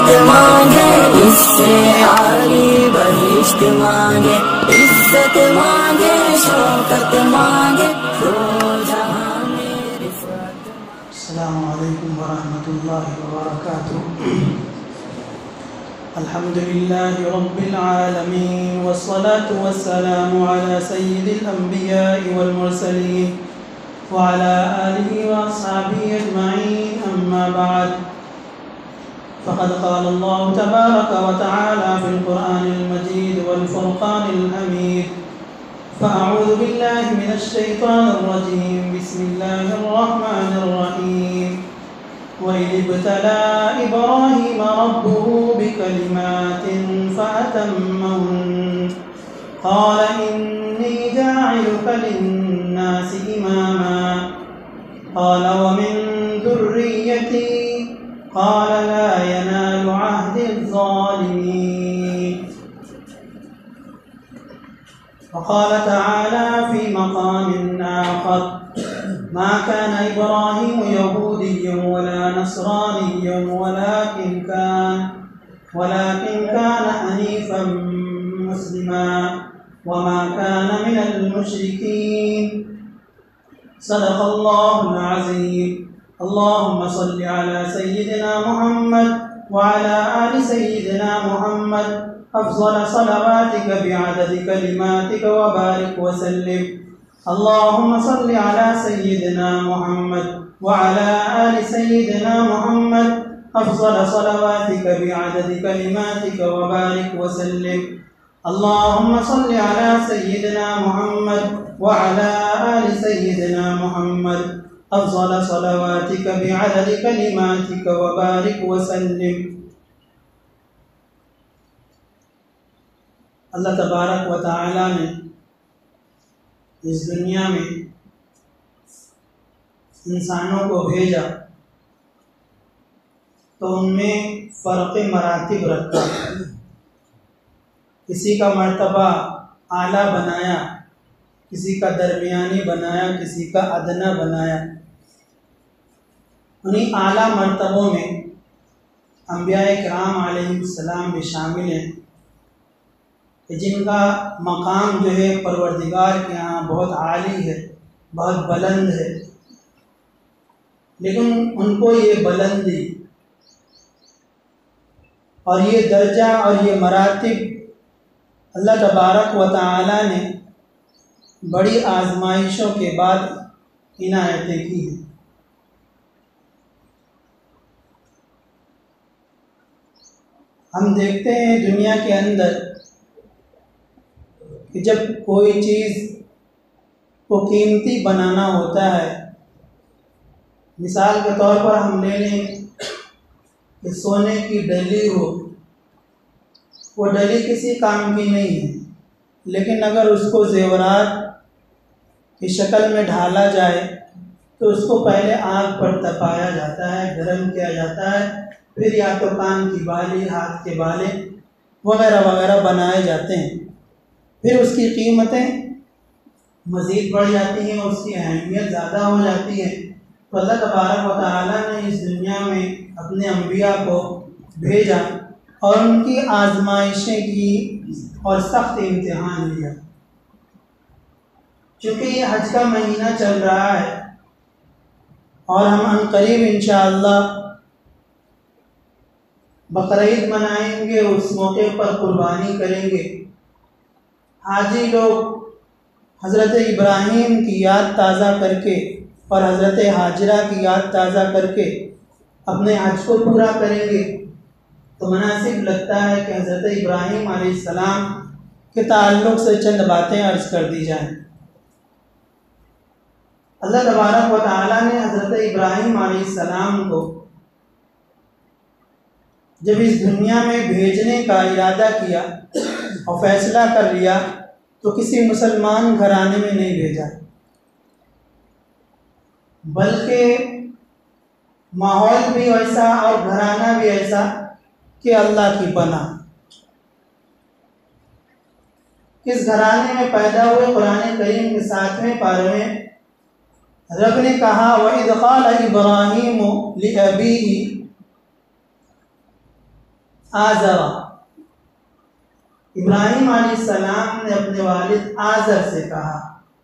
इज्जत मांगे, इससे आली बहिश्त मांगे, इज्जत मांगे, शौकत मांगे, दो जहां में रिफ़त। अस्सलामु अलैकुम वरहमतुल्लाहि वबरकातुहू। अल्हम्दुलिल्लाहि रब्बिल आलमीन वस्सलातु वस्सलामु अला सय्यिदिल अंबिया'i वल मुरसलीन व अला आलिहि व अस्हाबिहि अजमईन, अम्मा बाद। फ़क़द क़ाल अल्लाहु तबारक व तआला फ़िल क़ुरआनिल मजीद वल फ़ुरक़ानिल हमीद। फ़अऊज़ु बिल्लाहि मिनश शैतानिर रजीम, बिस्मिल्लाहिर रहमानिर रहीम। वइज़ इब्तला इब्राहीम रब्बुहु बिकलिमातिन फ़अतम्महुन्न क़ाल इन्नी जाइलुका लिन्नासि इमामा क़ाल व मिन ज़ुर्रिय्यती क़ाल ला यनालु अहदिज़ ज़ालिमीन। वक़ाल तआला फ़ी मक़ामिन आख़र मा कान इब्राहीम यहूदिय्यन वला नसरानिय्यन वलाकिन कान हनीफ़न मुस्लिमा वमा कान मिनल मुश्रिकीन। सदक़ल्लाहुल अज़ीम। अल्लाहुम्मा सल्लि अला सय्यिदिना मुहम्मद व अला आलि सय्यिदिना मुहम्मद अफ़ज़ल सलवातिक बिअददि कलिमातिक व बारिक व सल्लिम। अल्लाहुम्मा सल्लि अला सय्यिदिना मुहम्मद व अला आलि सय्यिदिना मुहम्मद अफ़ज़ल सलवातिक बिअददि कलिमातिक व बारिक व सल्लिम। अल्लाहुम्मा सल्लि अला सय्यिदिना मुहम्मद व अला आलि सय्यिदिना मुहम्मद अफ़ज़ल सलवातिक बिअददि कलिमातिक व बारिक व सल्लिम। अल्लाह तबारक व तआला ने इस दुनिया में इंसानों को भेजा तो उनमें फ़र्क़ मरातिब रखा। किसी का मर्तबा आला बनाया, किसी का दरमियानी बनाया, किसी का अदना बनाया। उन्हीं आला मर्तबों में अंबियाए किराम अलैहिस्सलाम भी शामिल हैं जिनका मकाम जो है परवरदिगार के यहाँ बहुत आली है, बहुत बुलंद है। लेकिन उनको ये बुलंदी और ये दर्जा और ये मरातिब अल्लाह तबारक व तआला ने बड़ी आजमाइशों के बाद इनायतें की हैं। हम देखते हैं दुनिया के अंदर कि जब कोई चीज़ को कीमती बनाना होता है, मिसाल के तौर पर हम ले लें कि सोने की डली हो, वो डली किसी काम की नहीं है, लेकिन अगर उसको ज़ेवरात की शक्ल में ढाला जाए तो उसको पहले आग पर तपाया जाता है, गर्म किया जाता है, फिर या तो कान की बाली, हाथ के बाले वगैरह वगैरह बनाए जाते हैं। फिर उसकी कीमतें मज़ीद बढ़ जाती हैं, उसकी अहमियत ज़्यादा हो जाती है। तो अल्लाह तबारक व तआला ने इस दुनिया में अपने अंबिया को भेजा और उनकी आजमाइशें की और सख्त इम्तिहान लिया। चूँकि ये हज का महीना चल रहा है और हम अनकरीब इंशाअल्लाह बकरीद मनाएंगे, उस मौके पर कुर्बानी करेंगे। हाजी लोग हज़रत इब्राहीम की याद ताज़ा करके और हज़रत हाजरा की याद ताज़ा करके अपने हज को पूरा करेंगे। तो मुनासिब लगता है कि हज़रत इब्राहीम अलैहिस्सलाम के ताल्लुक़ से चंद बातें अर्ज़ कर दी जाएं। अल्लाह तबारक व तआला ने हज़रत इब्राहीम अलैहिस्सलाम को जब इस दुनिया में भेजने का इरादा किया और फैसला कर लिया तो किसी मुसलमान घराने में नहीं भेजा, बल्कि माहौल भी वैसा और घराना भी ऐसा कि अल्लाह की पनाह। किस घराने में पैदा हुए, कुरान करीम के 7वें पारे में रब ने कहा वइज़ क़ाल इब्राहीम लिअबीही आज़रा, इब्राहिम अलैहिस्सलाम ने अपने वालिद आज़र से कहा।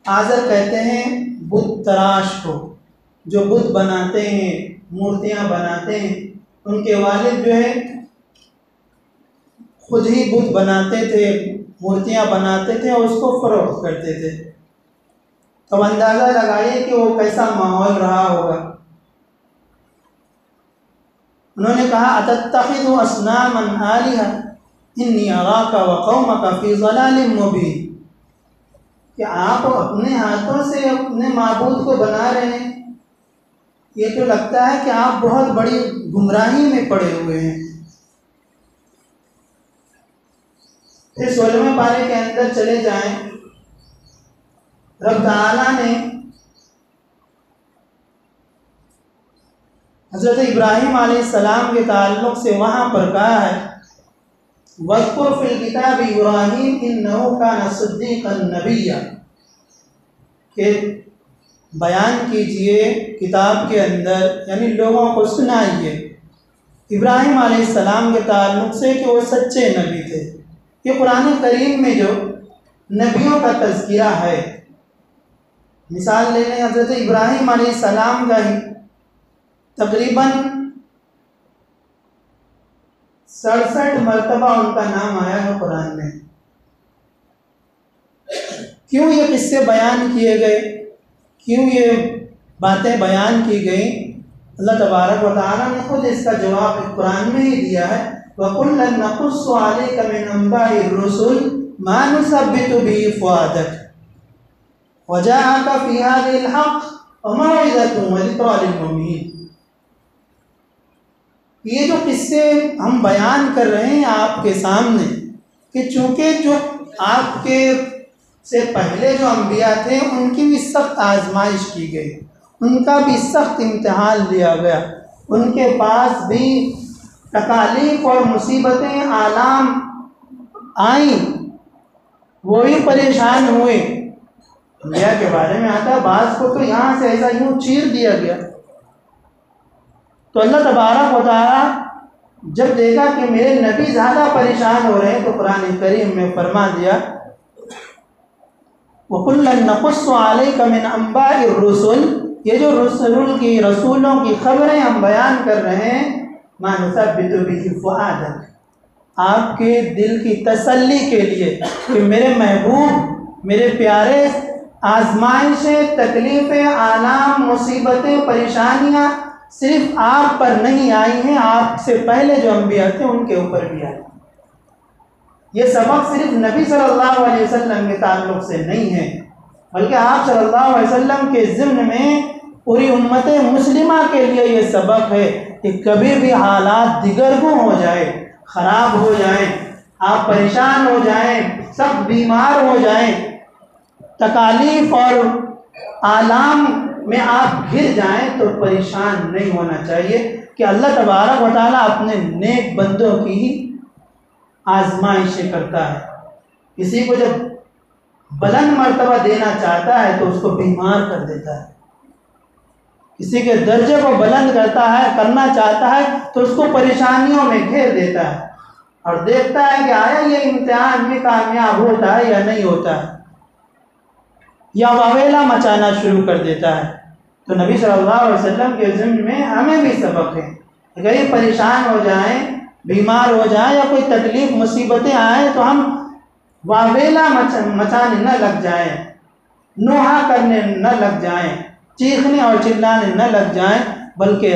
आज़र कहते हैं बुत तराश को, जो बुत बनाते हैं, मूर्तियां बनाते हैं। उनके वालिद जो है खुद ही बुत बनाते थे, मूर्तियां बनाते थे और उसको फरोख्त करते थे। तो अंदाज़ा लगाइए कि वो कैसा माहौल रहा होगा। उन्होंने कहा अतत्तखिज़ु अस्नामन आलिहा इन्नी अराका व कौमका फी ज़लालिम मुबीन, कि आप अपने हाथों से अपने माबूद को बना रहे हैं, ये तो लगता है कि आप बहुत बड़ी गुमराही में पड़े हुए हैं। फिर 16वें पारे के अंदर चले जाएं, रब ताला ने हज़रत इब्राहिम अलैहिस्सलाम के ताल्लुक़ से वहाँ पर कहा है वज़कुर फ़िल किताब इब्राहिम इन्नहु कान सिद्दीक़न नबिय्या, के बयान कीजिए किताब के अंदर, यानी लोगों को सुनाइए इब्राहिम अलैहिस्सलाम के ताल्लुक़ से कि वो सच्चे नबी थे। ये कुरान करीम में जो नबियों का तज़किरा है, मिसाल ले लें हज़रत इब्राहिम अलैहिस्सलाम का ही तकरीबन 67 मरतबा उनका नाम आया है कुरान में। क्यों ये किस्से बयान किए गए, क्यों ये बातें बयान की गई? अल्लाह तबारक व तआला ने खुद इसका जवाब कुरान में ही दिया है। वकुल्लन नक़ुस्सु अलैका मिन अंबाइर रुसुल मा नुसब्बितु बिही फुआदक वजाअका फी हाज़िल हक़्क़ व मौइज़तुन व ज़िक्रा लिल मुमिनीन। ये जो किस्से हम बयान कर रहे हैं आपके सामने, कि चूँकि जो आपके से पहले जो अंबिया थे उनकी भी सख्त आजमाइश की गई, उनका भी सख्त इम्तिहान लिया गया, उनके पास भी तकालीफ और मुसीबतें आलाम आई, वो भी परेशान हुए। अंबिया के बारे में आता है बाज़ को तो यहाँ से ऐसा यूँ चीर दिया गया। तो अल्लाह तबारक व तआला जब देखा कि मेरे नबी ज़्यादा परेशान हो रहे हैं, तो कुरान करीम में फरमा दिया वकुल्लन नक़ुस्सु अलैका मिन अंबाइर रुसुल, ये जो रसूलों की खबरें हम बयान कर रहे हैं, मा नुसब्बितु बिही फुआदक, आपके दिल की तसल्ली के लिए कि मेरे महबूब, मेरे प्यारे, आजमाइशें, तकलीफ़ें, आलाम, मुसीबतें, परेशानियाँ सिर्फ आप पर नहीं आई हैं, आपसे पहले जो अंबिया थे उनके ऊपर भी आई। ये सबक सिर्फ नबी सल्लल्लाहु अलैहि वसल्लम के ताल्लुक़ से नहीं है, बल्कि आप सल्लल्लाहु अलैहि वसल्लम के ज़िम्न में पूरी उम्मत मुस्लिमा के लिए ये सबक है कि कभी भी हालात दिगरगुं हो जाए, ख़राब हो जाए, आप परेशान हो जाएं, सब बीमार हो जाएं, तकालीफ और आलाम में आप घिर जाएं, तो परेशान नहीं होना चाहिए कि अल्लाह तबारक व तआला अपने नेक बंदों की ही आजमाइशें करता है। किसी को जब बुलंद मर्तबा देना चाहता है तो उसको बीमार कर देता है, किसी के दर्जे को बुलंद करना चाहता है तो उसको परेशानियों में घेर देता है और देखता है कि आया ये इम्तिहान में कामयाब होता है या नहीं होता है, या वावेला मचाना शुरू कर देता है। तो नबी सल्लल्लाहु अलैहि वसल्लम के ज़िम्न में हमें भी सबक है, अगर ये परेशान हो जाएं, बीमार हो जाएं या कोई तकलीफ़ मुसीबतें आए तो हम वावेला मचाने न लग जाएं, नोहा करने न लग जाएं, चीखने और चिल्लाने न लग जाएं, बल्कि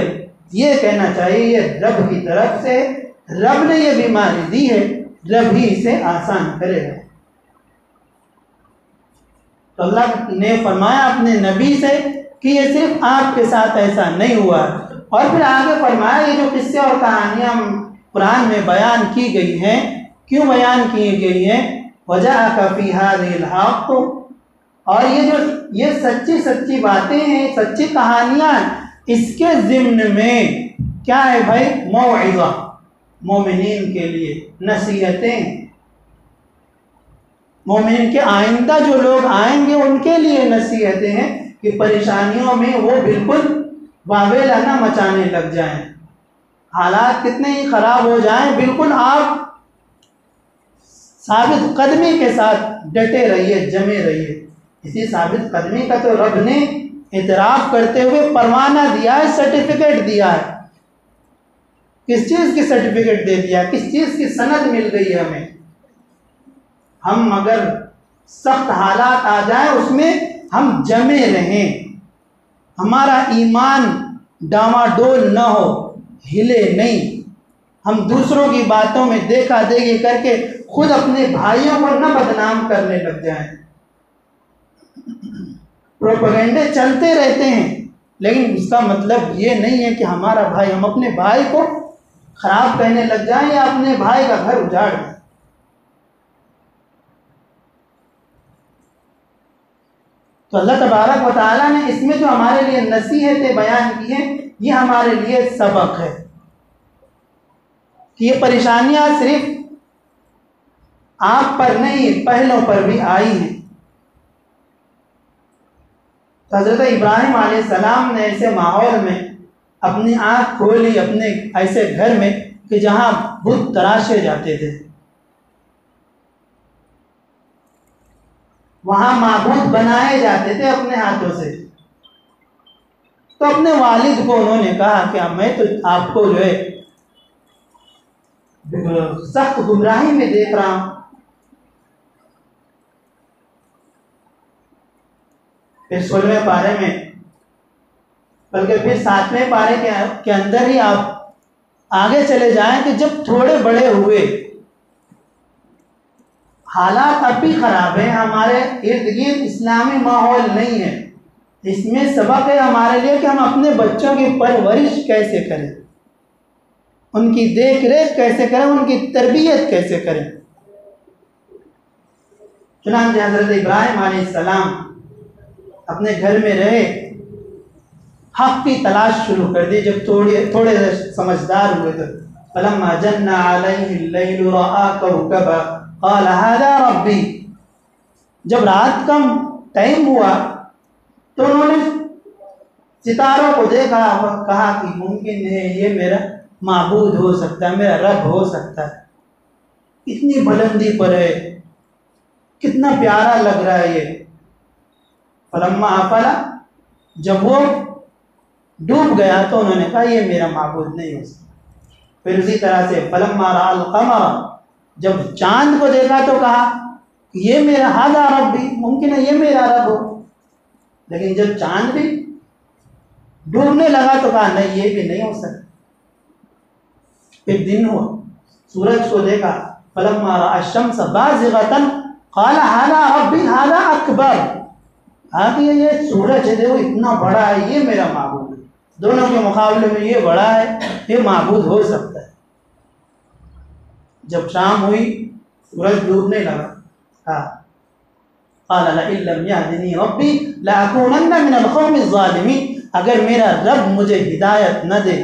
ये कहना चाहिए ये रब की तरफ से, रब ने ये बीमारी दी है, रब ही इसे आसान करेगा। तो अल्लाह ने फरमाया अपने नबी से कि ये सिर्फ आपके साथ ऐसा नहीं हुआ, और फिर आगे फरमाया ये जो किस्से और कहानियाँ कुरान में बयान की गई हैं, क्यों बयान की गई हैं? वजाअका फी हाज़िल हक़्क़, और ये सच्ची सच्ची बातें हैं, सच्ची कहानियाँ, इसके ज़िम्न में क्या है भाई? मौइज़ा, मोमिनीन के लिए नसीहतें, मोमिन के आइंदा जो लोग आएंगे उनके लिए नसीहतें हैं कि परेशानियों में वो बिल्कुल वावेला ना मचाने लग जाएं। हालात कितने ही ख़राब हो जाएं, बिल्कुल आप साबित कदमी के साथ डटे रहिए, जमे रहिए। इसी साबित कदमी का तो रब ने इतराफ़ करते हुए परवाना दिया है, सर्टिफिकेट दिया है। किस चीज़ की सर्टिफिकेट दे दिया, किस चीज़ की सनद मिल गई है हमें। हम अगर सख्त हालात आ जाए उसमें हम जमे रहें, हमारा ईमान डामाडोल न हो, हिले नहीं, हम दूसरों की बातों में देखा देखी करके खुद अपने भाइयों को न बदनाम करने लग जाएं। प्रोपेगेंडे चलते रहते हैं, लेकिन उसका मतलब ये नहीं है कि हमारा भाई, हम अपने भाई को खराब कहने लग जाएं या अपने भाई का घर उजाड़ दें। तो अल्लाह तबारक व तआला ने इसमें जो हमारे लिए नसीहतें बयान की हैं, ये हमारे लिए सबक है कि ये परेशानियां सिर्फ आप पर नहीं, पहलों पर भी आई हैं। तो हज़रत इब्राहिम अलैहिस्सलाम ने ऐसे माहौल में अपनी आँख खोली, अपने ऐसे घर में कि जहाँ बुत तराशे जाते थे, वहाँ माबूद बनाए जाते थे अपने हाथों से। तो अपने वालिद को उन्होंने कहा कि मैं तो आपको जो है सख्त गुमराही में देख रहा हूँ। फिर 16वें पारे में, बल्कि फिर 7वें पारे के अंदर ही आप आगे चले जाएं कि जब थोड़े बड़े हुए, हालात अब भी ख़राब हैं, हमारे इर्द गिर्द इस्लामी माहौल नहीं है। इसमें सबक है हमारे लिए कि हम अपने बच्चों की परवरिश कैसे करें, उनकी देख रेख कैसे करें, उनकी तरबियत कैसे करें। चुनांचे हज़रत इब्राहिम अलैहिस्सलाम अपने घर में रहे, हक़ की तलाश शुरू कर दी। जब थोड़े समझदार हुए तो फलम्मा जन्ना अलैहिल लैलु रआ कौकबा क़ाल हाज़ा रब्बी, जब रात का टाइम हुआ तो उन्होंने सितारों को देखा और कहा कि मुमकिन है ये मेरा माबूद हो सकता है, मेरा रब हो सकता है। इतनी बुलंदी पर है, कितना प्यारा लग रहा है ये। फलम्मा अफला, जब वो डूब गया तो उन्होंने कहा ये मेरा माबूद नहीं हो सकता। फिर उसी तरह से फलम्मा रअल क़मर, जब चांद को देखा तो कहा ये मेरा हाज़ा रब्बी, मुमकिन है ये मेरा रब हो। लेकिन जब चांद भी डूबने लगा तो कहा नहीं, ये भी नहीं हो सकता। फिर दिन हुआ, सूरज को देखा, फलम्मा रअ अश-शम्स बाज़िग़तन क़ाल हाज़ा रब्बी हाज़ा अकबर, आगे ये सूरज है, देखो इतना बड़ा है, ये मेरा माबूद है। दोनों के मुकाबले में ये बड़ा है, ये माबूद हो सकता है। जब शाम हुई, सूरज डूबने लगा, क़ाल लइन लम यहदिनी रब्बी लअकूनन्ना मिनल क़ौमिज़ ज़ालिमीन, अगर मेरा रब मुझे हिदायत न दे,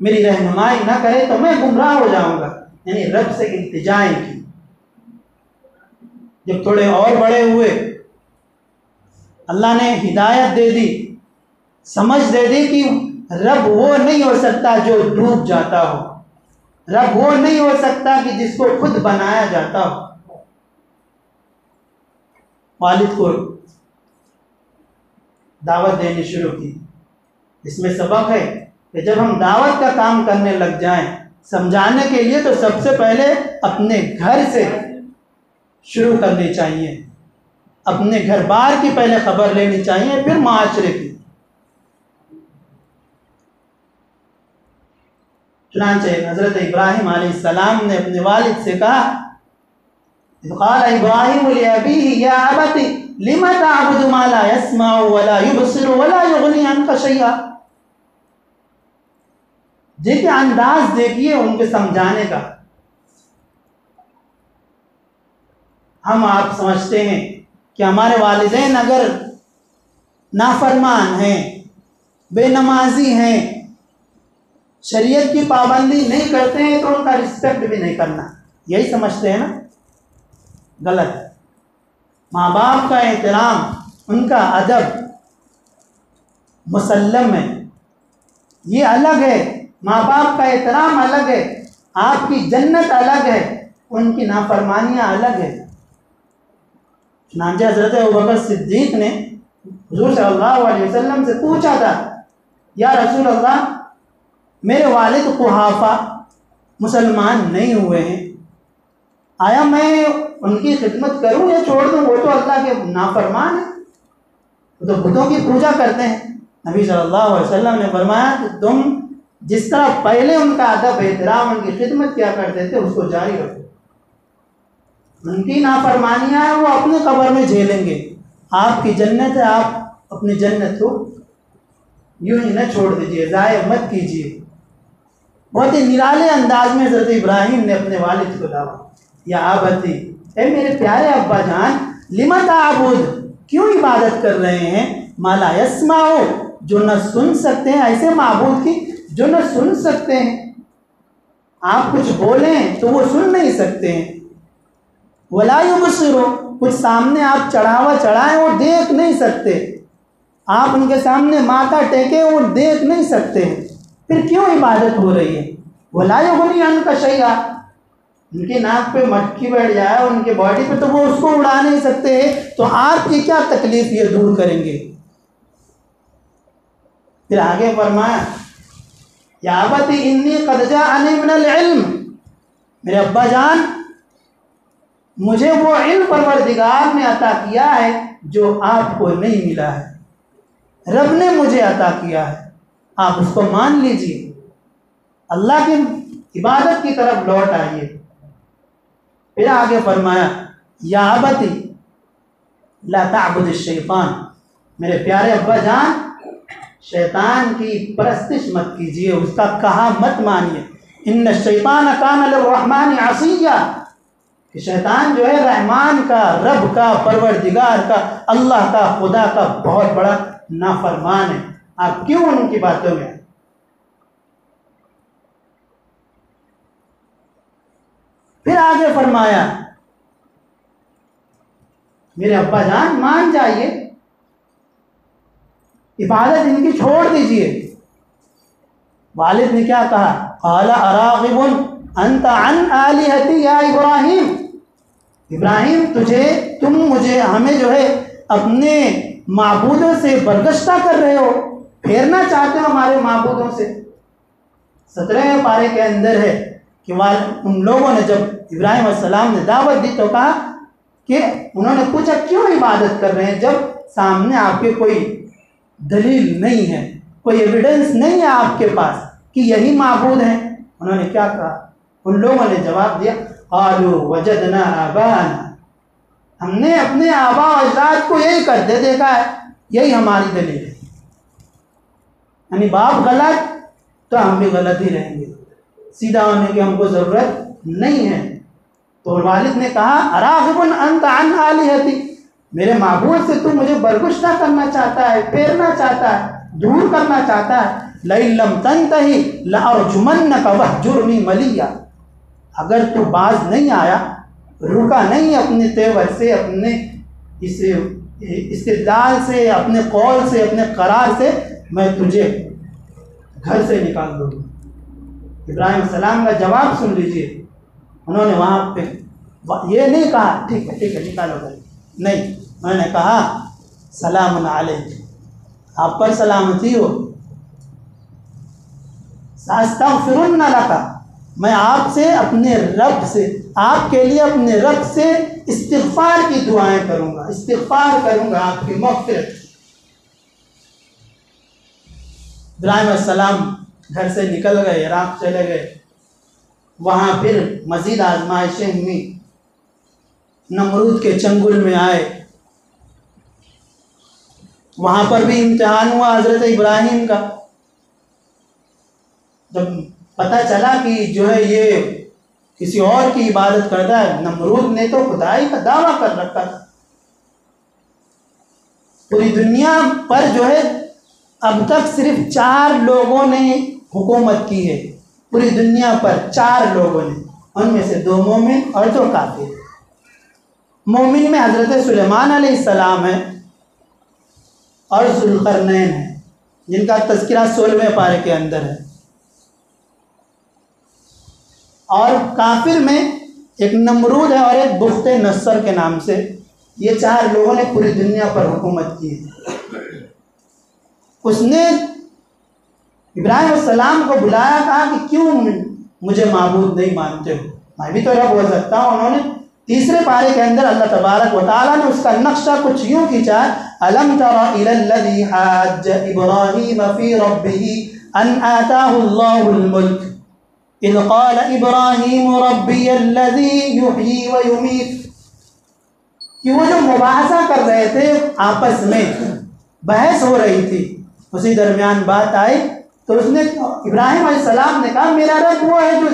मेरी रहनुमाई न करे तो मैं गुमराह हो जाऊंगा। यानी रब से इल्तिजाएं की। जब थोड़े और बड़े हुए, अल्लाह ने हिदायत दे दी, समझ दे दी कि रब वो नहीं हो सकता जो डूब जाता हो, रब वो नहीं हो सकता कि जिसको खुद बनाया जाता हो। वालिद को दावत देनी शुरू की। इसमें सबक है कि जब हम दावत का काम करने लग जाएं, समझाने के लिए, तो सबसे पहले अपने घर से शुरू करनी चाहिए, अपने घर बार की पहले खबर लेनी चाहिए, फिर माशरे की। चुनांचे हज़रत इब्राहिम अलैहिस्सलाम ने अपने वालिद से कहा, क़ाल इब्राहिम लिअबीही या अबती लिमा तअबुदु मा ला यस्मअु व ला युबसिरु व ला युग़नी अन्का शैआ। देखिए अंदाज देखिए उनके समझाने का। हम आप समझते हैं कि हमारे वालिदैन अगर नाफरमान हैं, बेनमाजी हैं, शरीयत की पाबंदी नहीं करते हैं, तो उनका रिस्पेक्ट भी नहीं करना, यही समझते हैं ना? गलत। माँ बाप का एहतराम, उनका अदब मुसल्लम है, ये अलग है माँ बाप का एहतराम अलग है, आपकी जन्नत अलग है, उनकी नाफरमानियाँ अलग है। चुनांचे हज़रत अबू बकर सिद्दीक ने हुज़ूर सल्लल्लाहु अलैहि वसल्लम से पूछा था, या रसूल अल्लाह, मेरे वालिद कुहाफा मुसलमान नहीं हुए हैं, आया मैं उनकी खिदमत करूं या छोड़ दूं? वो तो अल्लाह के नाफरमान है, वो तो बुतों की पूजा करते हैं। नबी सल्लल्लाहु अलैहि वसल्लम ने फरमाया कि तुम जिस तरह पहले उनका अदब एहतराम उनकी खिदमत किया करते थे उसको जारी रखो। उनकी नाफरमानियाँ हैं वो अपने कब्र में झेलेंगे, आपकी जन्नत है, आप अपनी जन्नत को यूं ही न छोड़ दीजिए, ज़ाय मत कीजिए। बहुत ही निराले अंदाज में हज़रत इब्राहीम ने अपने वालिद को दावा, या आबती, ए मेरे प्यारे अब्बा जान, लिमा ताबुद, क्यों इबादत कर रहे हैं, माला यस्माओ, जो न सुन सकते हैं, ऐसे माबूद की जो न सुन सकते हैं। आप कुछ बोलें तो वो सुन नहीं सकते हैं। वला युबसिरो, कुछ सामने आप चढ़ावा चढ़ाएं वो देख नहीं सकते, आप उनके सामने माथा टेके वो देख नहीं सकते, फिर क्यों इबादत हो रही है। वला युगनी अन्का शैआ, उनके नाक पे मटकी बैठ जाए उनके बॉडी पे तो वो उसको उड़ा नहीं सकते, तो आपकी क्या तकलीफ ये दूर करेंगे। फिर आगे फरमाया, या अबती इन्नी क़द जाअनी मिनल इल्म, मेरे अब्बा जान, मुझे वो इल्म परवरदिगार ने अता किया है जो आपको नहीं मिला है, रब ने मुझे अता किया है, आप उसको मान लीजिए, अल्लाह की इबादत की तरफ लौट आइए। फिर आगे फरमाया, या अबती ला ताबुद शैतान, मेरे प्यारे अब्बा जान, शैतान की परस्तिश मत कीजिए, उसका कहा मत मानिए। इन्न शैतान कान लिर्रहमान असिया, कि शैतान जो है रहमान का, रब का, परवरदिगार का, अल्लाह का, खुदा का बहुत बड़ा नाफरमान है। आप क्यों उनकी बातों में। फिर आगे फरमाया, मेरे अब्बा जान मान जाइए, इबादत इनकी छोड़ दीजिए। वालिद ने क्या कहा, क़ाला अराग़िबुन अंता अन आलिहती या इब्राहीम, इब्राहिम तुम मुझे हमें जो है अपने माबूदों से बरगश्ता कर रहे हो, फेरना चाहते हो हमारे माबूदों से। 17वें पारे के अंदर है कि उन लोगों ने जब इब्राहिम अलैहिस्सलाम ने दावत दी तो कहा कि उन्होंने पूछा क्यों इबादत कर रहे हैं जब सामने आपके कोई दलील नहीं है, कोई एविडेंस नहीं है आपके पास कि यही माबूद है। उन्होंने क्या कहा, उन लोगों ने जवाब दिया, क़ालू वजदना आबाना, हमने अपने आबा अजदाद को यही करते देखा है, यही हमारी दलील है। यानी बाप गलत तो हम भी गलत ही रहेंगे, सीधा होने की हमको ज़रूरत नहीं है। तो वालिद ने कहा, अराग़िबुन अंता अन आलिहती, मेरे माबूद से तू मुझे बरगुश्ता करना चाहता है, फेरना चाहता है, दूर करना चाहता है। लइन लम तंतही लअरजुमन्नक वहजुरनी मलिया, अगर तू बाज नहीं आया, रुका नहीं अपने तेवर से, अपने इस्तिदलाल से, अपने कौल से, अपने करार से, मैं तुझे घर से निकाल दूँगा। इब्राहिम सलाम का जवाब सुन लीजिए, उन्होंने वहाँ पे ये नहीं कहा ठीक है निकालो घर, नहीं, उन्होंने कहा सलामुन अलैक, आप पर सलामती हो, अस्तग़फिरुन्ना लका, मैं आपसे अपने रब से, आपके लिए अपने रब से इस्तिग़फ़ार की दुआएं करूँगा, इस्तिग़फ़ार करूँगा आपकी मग़फ़िरत। इब्राहिम अलैहिस्सलाम घर से निकल गए, इराक़ चले गए, वहाँ फिर मज़ीद आज़माइशें हुई, नमरूद के चंगुल में आए, वहाँ पर भी इम्तिहान हुआ हज़रत इब्राहीम का। जब पता चला कि जो है ये किसी और की इबादत करता है, नमरूद ने तो खुदाई का दावा कर रखा था, पूरी दुनिया पर जो है अब तक सिर्फ 4 लोगों ने हुकूमत की है, पूरी दुनिया पर 4 लोगों ने, उनमें से 2 मोमिन और 2 काफिर। मोमिन में हज़रत सुलेमान अलैहिस्सलाम है और ज़ुल्क़रनैन है, जिनका तज़किरा 16वें पारे के अंदर है। और काफिर में एक नमरूद है और एक बुख्ते नस्सर के नाम से, ये 4 लोगों ने पूरी दुनिया पर हुकूमत की है। उसने इब्राहिम अलैहिस्सलाम को बुलाया, कहा कि क्यों मुझे माबूद नहीं मानते हो, मैं भी तो रब हो सकता हूँ। उन्होंने तीसरे पारे के अंदर अल्लाह तबारक व तआला ने उसका नक्शा कुछ यूँ खींचा, अलम तरा इलल्लज़ी हज्ज इब्राहीम फ़ी रब्बिही अन आताहुल्लाहुल मुल्क इज़ क़ाल इब्राहीम रब्बियल्लज़ी युह्यी व युमीत। कि वो जो मुबाहसा कर रहे थे, आपस में बहस हो रही थी, उसी दरमियान बात आई तो उसने इब्राहिम अलैहिस्सलाम ने कहा मेरा रब वो है जो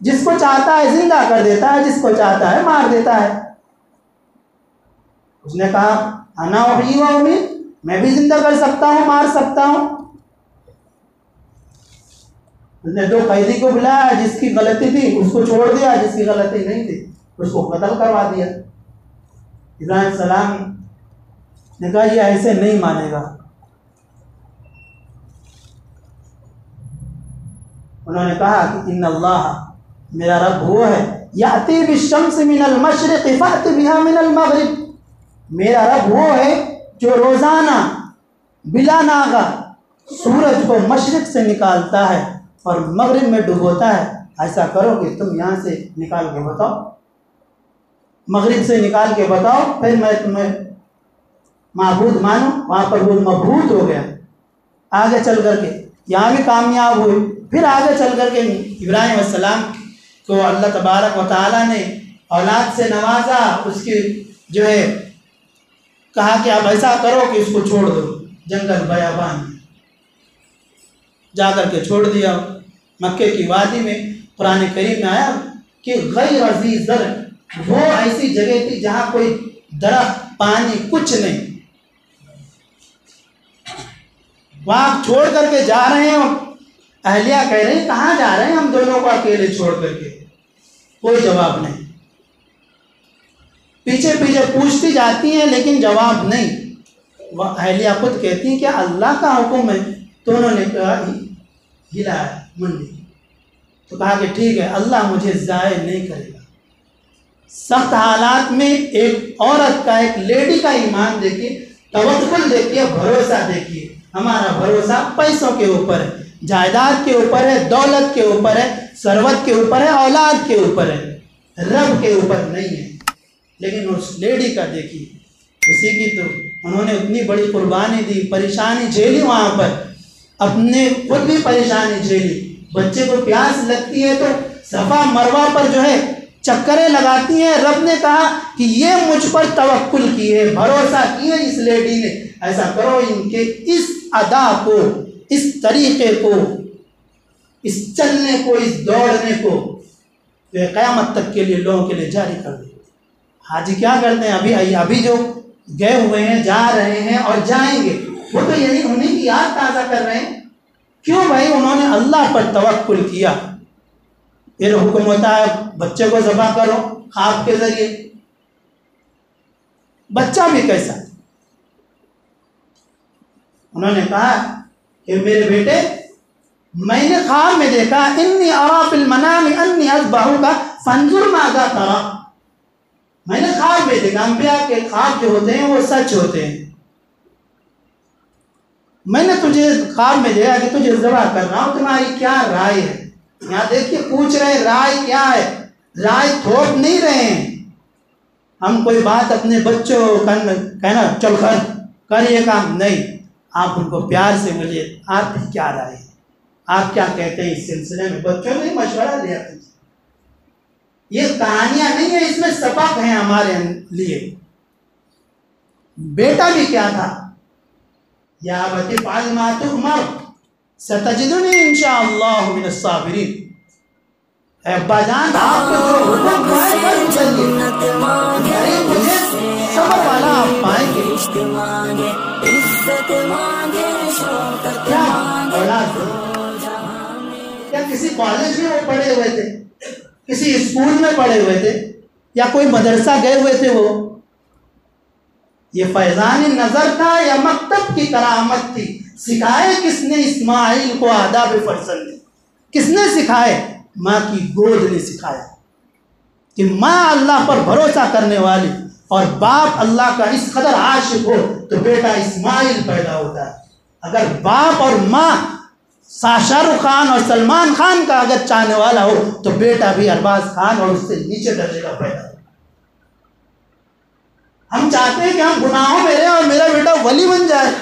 जिसको चाहता है जिंदा कर देता है, जिसको चाहता है मार देता है। उसने कहा अना उहयी व उमीत, मैं भी जिंदा कर सकता हूँ, मार सकता हूँ। उसने 2 कैदी को बुलाया, जिसकी गलती थी उसको छोड़ दिया, जिसकी गलती नहीं थी उसको कत्ल करवा दिया। इब्राहिम अलैहिस्सलाम ने कहा ये ऐसे नहीं मानेगा। उन्होंने कहा कि इन्नल्लाह, मेरा रब वो है, याती बिश्शम्स मिनल मशरिक़ फ़अति बिहा मिनल मग़रिब, मेरा रब वो है जो रोज़ाना बिला नागा सूरज को मशरिक़ से निकालता है और मगरिब में डुबोता है। ऐसा करो कि तुम यहाँ से निकाल के बताओ, मगरिब से निकाल के बताओ, फिर मैं तुम्हें माबूद मानूं। वहाँ पर वो मबहूत हो गया। आगे चल करके यहाँ भी कामयाब हुए। फिर आगे चल करके इब्राहिम अलैहिस्सलाम को अल्लाह तबारक व तआला ने औलाद से नवाजा। उसकी जो है कहा कि आप ऐसा करो कि उसको छोड़ दो जंगल बयाबान में, जा कर के छोड़ दिया। मक्के की वादी में कुरान करीम में आया कि गैर अज़ीज़ ज़र, वो ऐसी जगह थी जहाँ कोई दरख्त, पानी, कुछ नहीं। वहाँ छोड़ करके जा रहे हैं, अहलिया कह रही कहाँ जा रहे हैं हम दोनों को अकेले छोड़ करके, कोई जवाब नहीं। पीछे पीछे पूछती जाती हैं लेकिन जवाब नहीं। वह अहलिया खुद कहती हैं कि अल्लाह का हुक्म है। तो उन्होंने कहा हिलाया मुंडी, तो कहा कि ठीक है, अल्लाह मुझे ज़ाय नहीं करेगा। सख्त हालात में एक औरत का, एक लेडी का ईमान देखिए, तवक्कुल देखिए, भरोसा देखिए। हमारा भरोसा पैसों के ऊपर है, जायदाद के ऊपर है, दौलत के ऊपर है, सरवत के ऊपर है, औलाद के ऊपर है, रब के ऊपर नहीं है। लेकिन उस लेडी का देखिए, उसी की तो उन्होंने उतनी बड़ी कुर्बानी दी, परेशानी झेली, वहाँ पर अपने खुद भी परेशानी झेली। बच्चे को प्यास लगती है तो सफ़ा मरवा पर जो है चक्करें लगाती हैं। रब ने कहा कि ये मुझ पर तवक्कुल किए, भरोसा किए इस लेडी ने। ऐसा करो, इनके इस अदा को, इस तरीक़े को, इस चलने को, इस दौड़ने को क़यामत तक के लिए लोगों के लिए जारी कर दो। हाजी क्या करते हैं, अभी जो गए हुए हैं, जा रहे हैं और जाएंगे, वो तो यही उन्हीं की याद ताज़ा कर रहे हैं। क्यों भाई? उन्होंने अल्लाह पर तवक्कुल किया। फिर हुक्म होता है बच्चे को ज़बह करो ख्वाब के ज़रिए। बच्चा भी कैसा, उन्होंने कहा कि मेरे बेटे, मैंने ख्वाब में देखा, इन्नी अरा फिल मनामी अन्नी अज़बहुका फंजुर माज़ा तरा। मैंने ख्वाब में देखा, अंबिया के ख्वाब जो होते हैं वो सच होते हैं। मैंने तुझे ख्वाब में देखा कि तुझे ज़बह कर रहा हूँ, तुम्हारी क्या राय है? यहाँ देखिए पूछ रहे राय क्या है, राय थोप नहीं रहे हैं हम। कोई बात अपने बच्चों कहना चल कर ये काम नहीं, आप उनको प्यार से बोलिए आपकी क्या राय है, आप क्या कहते हैं इस सिलसिले में। बच्चों ने मशवरा दिया था। ये कहानियां नहीं है, इसमें सबक है हमारे लिए। बेटा भी क्या था, या बती फाल मा तुअमर सतजिदुनी इंशाअल्लाहु मिनस साबिरीन। अब्बाजान आपको जो हुक्म है जन्नत मांगे, सबर वाला आप पाएंगे। इश्क मांगे, इज्जत मांगे, शौकत क्या मांगे, औलाद? जहां में क्या किसी कॉलेज में वो पढ़े हुए थे, किसी स्कूल में पढ़े हुए थे, या कोई मदरसा गए हुए थे? वो ये फैज़ान नज़र था या मकतब की करामत थी? सिखाए किसने इस्माइल को आदाब फरसंदी? किसने सिखाए? माँ की गोद ने सिखाया कि माँ अल्लाह पर भरोसा करने वाली और बाप अल्लाह का इस कदर आशिक हो तो बेटा इस्माइल पैदा होता है। अगर बाप और माँ शाहरुख खान और सलमान खान का अगर चाहने वाला हो तो बेटा भी अरबाज खान और उससे नीचे दर्जे का पैदा हो। हम चाहते हैं कि हम गुनाहों में रहें और मेरा बेटा वली बन जाए।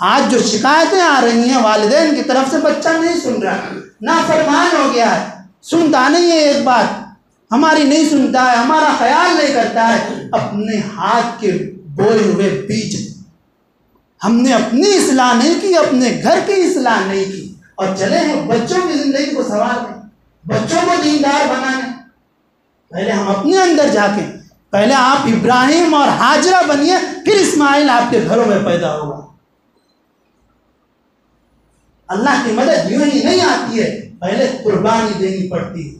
आज जो शिकायतें आ रही हैं वालिदैन की तरफ से, बच्चा नहीं सुन रहा, नाफरमान हो गया है, सुनता नहीं है, एक बात हमारी नहीं सुनता है, हमारा ख्याल नहीं करता है। अपने हाथ के बोए हुए बीज हमने अपनी इस्लाह नहीं की, अपने घर की इस्लाह नहीं की और चले हैं बच्चों की जिंदगी को संवारने, बच्चों को दीनदार बनाने। पहले हम अपने अंदर झांकें। पहले आप इब्राहिम और हाजरा बनिए, फिर इस्माइल आपके घरों में पैदा होगा। अल्लाह की मदद यूं ही नहीं आती है, पहले कुर्बानी देनी पड़ती है।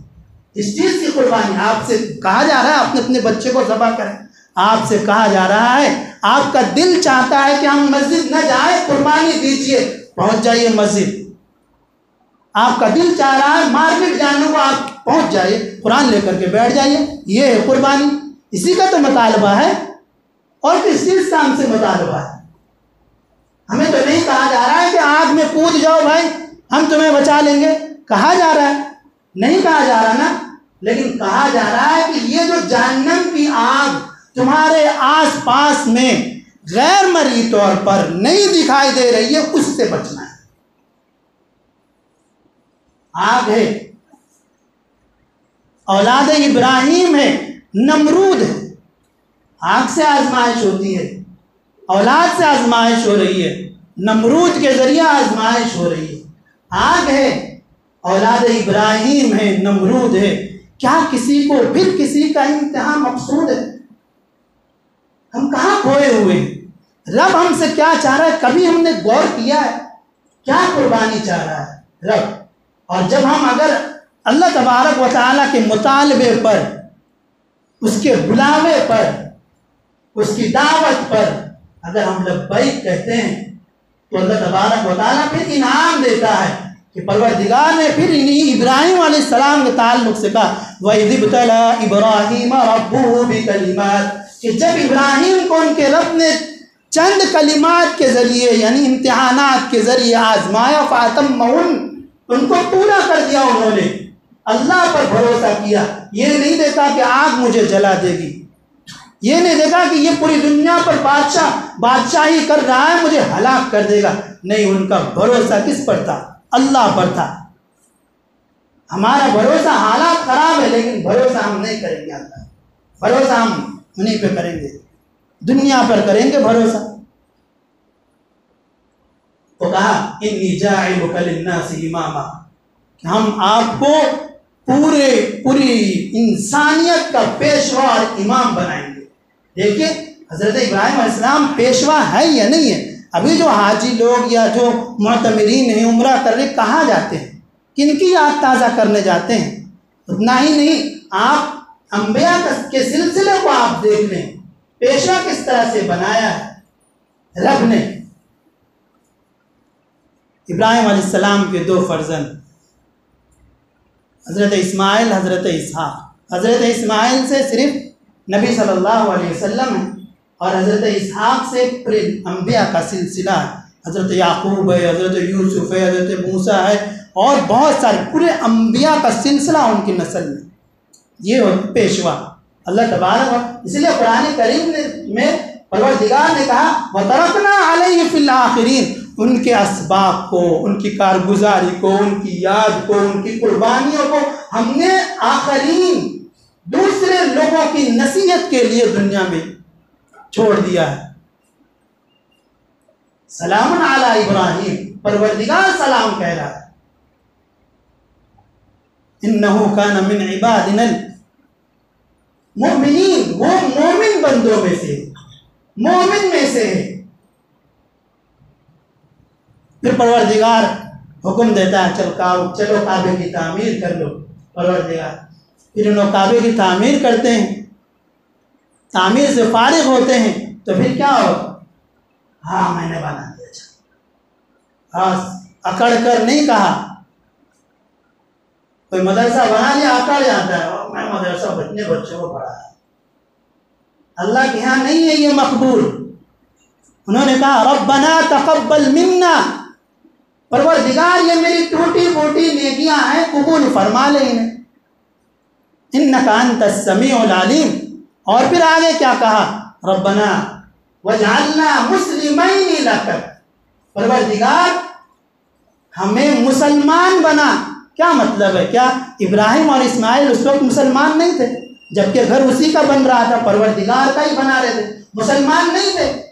इस चीज की कुर्बानी आपसे कहा जा रहा है, अपने अपने बच्चे को ज़बह करें। आपसे कहा जा रहा है, आपका दिल चाहता है कि हम मस्जिद न जाए, कुर्बानी दीजिए, पहुंच जाइए मस्जिद। आपका दिल चाह रहा है मार्केट जाने को, आप पहुंच जाइए, कुरान लेकर के बैठ जाइए। ये है कुर्बानी, इसी का तो मुतालबा है और किस चीज का हमसे मुतालबा है। हमें तो नहीं कहा जा रहा है कि आग में कूद जाओ भाई, हम तुम्हें बचा लेंगे। कहा जा रहा है, नहीं कहा जा रहा ना, लेकिन कहा जा रहा है कि ये जो जहन्नम की आग तुम्हारे आसपास में गैर मर्जी तौर पर नहीं दिखाई दे रही है, उससे बचना है। आग है, औलाद इब्राहिम है, नमरूद है, आग से आजमाइश होती है, औलाद से आजमाइश हो रही है, नमरूद के जरिए आजमाइश हो रही है। आग है, औलाद इब्राहिम है, नमरूद है। क्या किसी को फिर किसी का इम्तिहान मकसूद है? हम कहाँ खोए हुए हैं? रब हमसे क्या चाह रहा है, कभी हमने गौर किया है? क्या कुर्बानी चाह रहा है रब? और जब हम अगर अल्लाह तबारक व तआला के मुतालबे पर, उसके बुलावे पर, उसकी दावत पर अगर हम लब्बैक कहते हैं तो अल्लाह तबारक व तआला फिर इनाम देता है कि परवरदिगार ने फिर इन्हीं इब्राहिम अलैहिस्सलाम के ताल्लुक से कहा, वइज़ इब्तला इब्राहीम रब्बुहु बिकलिमात, कि जब इब्राहिम को उनके रब ने चंद कलिमात के ज़रिए यानी इम्तिहानात के ज़रिए आजमाया, फातम्महुन, उनको पूरा कर दिया। उन्होंने अल्लाह पर भरोसा किया। ये नहीं देखा कि आग मुझे जला देगी, ये नहीं देखा कि ये पूरी दुनिया पर बादशाही कर रहा है, मुझे हलाक कर देगा। नहीं, उनका भरोसा किस पर था? अल्लाह पर था। हमारा भरोसा, हालात खराब है लेकिन भरोसा हम नहीं करेंगे अल्लाह, भरोसा हम उन्हीं पे करेंगे, दुनिया पर करेंगे भरोसा। तो कहा इन्नी जाइलुका लिन्नासी इमामा, कि हम आपको पूरी इंसानियत का पेशवा और इमाम बनाएंगे। देखिए हज़रत इब्राहिम अलैहिस्सलाम पेशवा है या नहीं है? अभी जो हाजी लोग या जो मुअतमिरीन हैं, उम्रा करने कहाँ जाते हैं, किनकी याद ताज़ा करने जाते हैं? उतना ही नहीं, आप अंबिया के सिलसिले को आप देख लें, पेशवा किस तरह से बनाया है रब ने। इब्राहिम अलैहिस्सलाम के दो फर्जंद, हज़रत इस्माइल, हज़रत इसहाक़। हज़रत इस्माइल से सिर्फ नबी सल्लल्लाहु अलैहि वसल्लम है और हज़रत इसहाक़ से पूरे अंबिया का सिलसिला है। हज़रत याकूब है, हज़रत यूसुफ है, हज़रत मूसा है और बहुत सारे पूरे अंबिया का सिलसिला उनकी नस्ल में। ये हो पेशवा अल्लाह तबारक। इसलिए कुरान करीम में परवरदिगार ने कहा वतरकना अलैहि फिल आखिरीन, उनके असबाब को, उनकी कारगुजारी को, उनकी याद को, उनकी कुर्बानियों को हमने आखरीन, दूसरे लोगों की नसीहत के लिए दुनिया में छोड़ दिया है। सलामुन अला इब्राहिम, परवरदिगार सलाम कह रहा है। इन्नहु कान मिन इबादिनल मोमिनीन, वो मोमिन बंदों में से, मोमिन में से है। फिर परवरदिगार हुक्म देता है चलो काबे की तामीर कर लो। परवरदिगार फिर उन्होंने काबे की तामीर करते हैं, तामीर से फारिग होते हैं तो फिर क्या हो? हाँ मैंने बना दिया। हाँ, अकड़ कर नहीं कहा, कोई मदरसा बना लिया आकर जाता है और मैं मदरसा बच्चे बच्चों को पढ़ा है। अल्लाह के यहाँ नहीं है ये मकबूल। उन्होंने कहा रब्बना तक़ब्बल मिन्ना, परवरदिगार ये मेरी टूटी फूटी नेकियां हैं, कबूल फरमा ले इन्हें, इन्नका अंतस समीउल अलीम। और फिर आगे क्या कहा, रब्बना वजअलना मुस्लिमैन लक, परवरदिगार हमें मुसलमान बना। क्या मतलब है, क्या इब्राहिम और इस्माइल उस वक्त मुसलमान नहीं थे जबकि घर उसी का बन रहा था, परवरदिगार का ही बना रहे थे, मुसलमान नहीं थे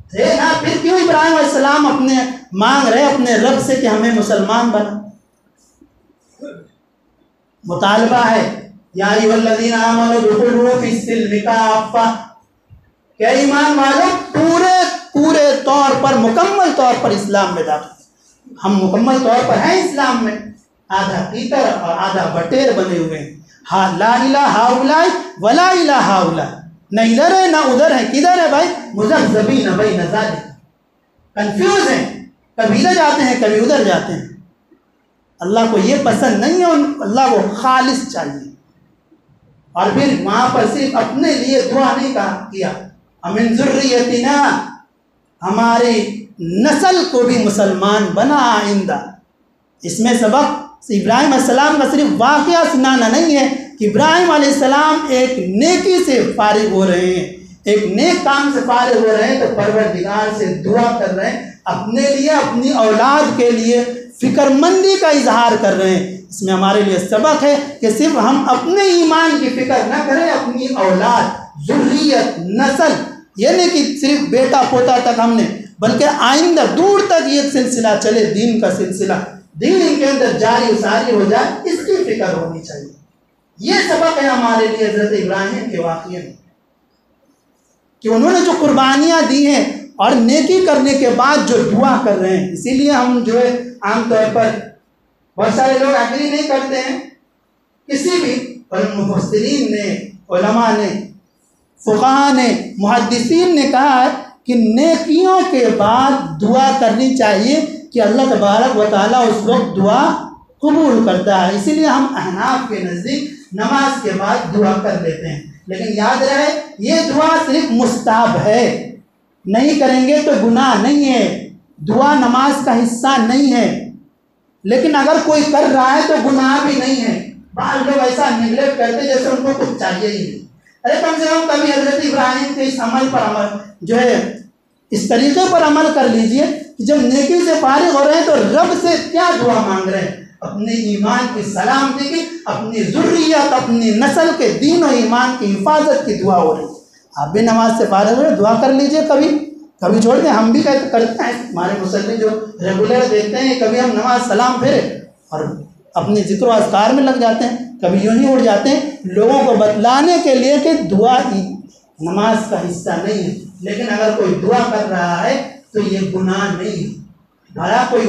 ना? फिर क्यों इब्राहिम अलैहिस्सलाम अपने मांग रहे अपने रब से कि हमें मुसलमान बना? मुतालबा है या अय्युहल्लज़ीना आमनू दुखुलू फिस्सिल्मि काफ़ा, क्या ईमान वालों पूरे तौर पर मुकम्मल तौर पर इस्लाम में दाखिल। हम मुकम्मल तौर पर हैं इस्लाम में, आधा तीतर और आधा बटेर बने हुए हैं। हाँ, ला इलाहा हाउलाई वला इलाहा हाउलाई, न इधर है न उधर है। किधर है भाई? मुज़ब्ज़बीन बैन ज़ालिक, कंफ्यूज हैं, कभी इधर जाते हैं कभी उधर जाते हैं। अल्लाह को ये पसंद नहीं है, अल्लाह को खालिस चाहिए। और फिर वहाँ पर सिर्फ अपने लिए दुआ नहीं किया, अमिन ज़ुर्रियतिना, हमारी नस्ल को भी मुसलमान बना आइंदा। इसमें सबक इब्राहिम अलैहिस्सलाम का सिर्फ वाक़या सुनाना नहीं है कि इब्राहिम अलैहिस्सलाम एक नेकी से फारिग हो रहे हैं, एक नेक काम से फारिग हो रहे हैं, तो परवरदिगार से दुआ कर रहे हैं, अपने लिए अपनी औलाद के लिए फ़िक्रमंदी का इजहार कर रहे हैं। इसमें हमारे लिए सबक है कि सिर्फ हम अपने ईमान की फ़िक्र न करें, अपनी औलाद, ज़ुर्रियत, नस्ल, ये नहीं कि सिर्फ बेटा पोता तक हमने, बल्कि आइंदा दूर तक ये सिलसिला चले, दीन का सिलसिला, दीन इनके अंदर जारी उसारी हो जाए, इसकी फिक्र होनी चाहिए। ये सबक है हमारे लिए हज़रत इब्राहिम के वाक़ये में कि उन्होंने जो कुर्बानियाँ दी हैं और नेकी करने के बाद जो दुआ कर रहे हैं। इसीलिए हम जो है आमतौर पर बहुत सारे लोग एग्री नहीं करते हैं, किसी भी मुफस्सिरीन ने, उलमा ने, फुक़हा ने, मुहद्दिसीन ने कहा है कि नेकियों के बाद दुआ करनी चाहिए कि अल्लाह तबारक व तआला उस वक्त दुआ कबूल करता है। इसीलिए हम अहनाफ के नज़दीक नमाज के बाद दुआ कर लेते हैं। लेकिन याद रहे ये दुआ सिर्फ मुस्ताहब है, नहीं करेंगे तो गुनाह नहीं है, दुआ नमाज का हिस्सा नहीं है। लेकिन अगर कोई कर रहा है तो गुनाह भी नहीं है। बाज़ लोग ऐसा निगलेक्ट करते जैसे उनको कुछ चाहिए ही नहीं। अरे कम से कम कभी हज़रत इब्राहिम के इस अमल पर अमल जो है इस तरीके पर अमल कर लीजिए कि जब नेकी से फारिग हो रहे हैं तो रब से क्या दुआ मांग रहे हैं, अपने ईमान की सलामती की, अपनी ज़ुर्रियत, अपनी नस्ल के दीन और ईमान की हिफाजत की दुआ हो रही है। आप भी नमाज से फारिग हो रहे दुआ कर लीजिए, कभी छोड़ दें। हम भी करते हैं, हमारे मुसल्ली जो रेगुलर देखते हैं, कभी हम नमाज सलाम फेरे और अपने ज़िक्र अज़कार में लग जाते हैं, कभी यूँ ही उड़ जाते हैं, लोगों को बतलाने के लिए कि दुआ नमाज का हिस्सा नहीं है। लेकिन अगर कोई दुआ कर रहा है तो ये गुनाह नहीं है। भला कोई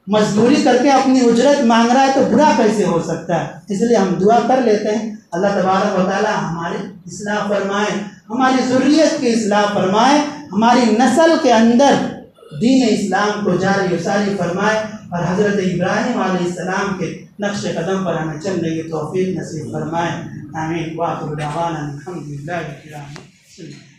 मजदूरी करके अपनी उजरत मांग रहा है तो बुरा कैसे हो सकता है? इसलिए हम दुआ कर लेते हैं। अल्लाह तबारक व तआला हमारी इस्लाह फरमाए, हमारी ज़ुर्रियत की इस्लाह फरमाए, हमारी नस्ल के अंदर दीन इस्लाम को जारी उसारी फरमाए और हज़रत इब्राहिम अलैहिस्सलाम के नक्श कदम पर हमें चलने की तौफीक नसीब फरमाए। आमीन। वाखिर दावाना अल्हम्दुलिल्लाहि रब्बिल आलमीन।